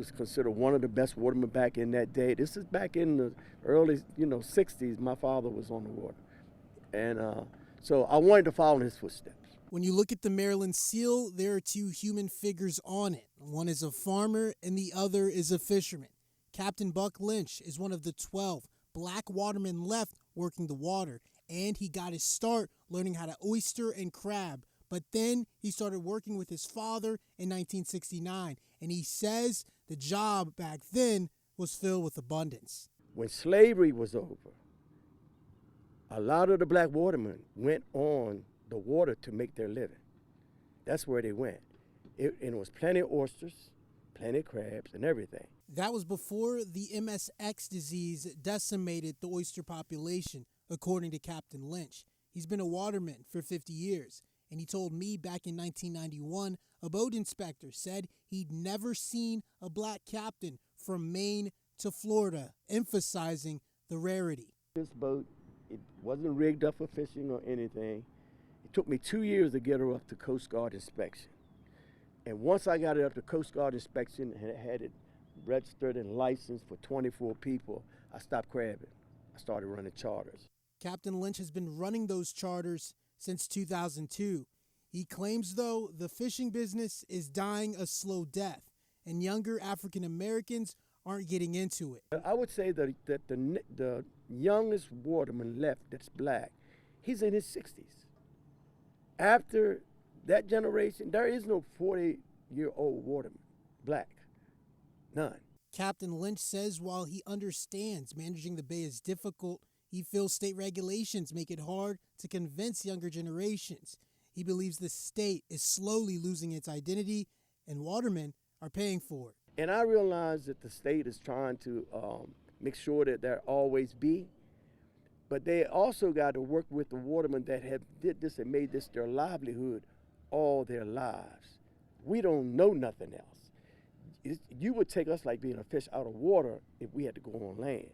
was considered one of the best watermen back in that day. This is back in the early, 60s. My father was on the water. And so I wanted to follow in his footsteps. When you look at the Maryland seal, there are two human figures on it. One is a farmer and the other is a fisherman. Captain Buck Lynch is one of the 12 black watermen left working the water, and he got his start learning how to oyster and crab. But then he started working with his father in 1969, and he says the job back then was filled with abundance. When slavery was over, a lot of the black watermen went on the water to make their living. That's where they went. And it was plenty of oysters, plenty of crabs, and everything. That was before the MSX disease decimated the oyster population, according to Captain Lynch. He's been a waterman for 50 years. And he told me back in 1991, a boat inspector said he'd never seen a black captain from Maine to Florida, emphasizing the rarity. This boat, it wasn't rigged up for fishing or anything. It took me 2 years to get her up to Coast Guard inspection. And once I got it up to Coast Guard inspection and had it registered and licensed for 24 people, I stopped crabbing. I started running charters. Captain Lynch has been running those charters since 2002. He claims, though, the fishing business is dying a slow death, and younger African Americans aren't getting into it. I would say that the youngest waterman left that's black, he's in his 60s. After that generation, there is no 40-year-old waterman, black, none. Captain Lynch says while he understands managing the bay is difficult, he feels state regulations make it hard to convince younger generations. He believes the state is slowly losing its identity, and watermen are paying for it. And I realize that the state is trying to make sure that there always be, but they also got to work with the watermen that have did this and made this their livelihood all their lives. We don't know nothing else. You would take us like being a fish out of water if we had to go on land.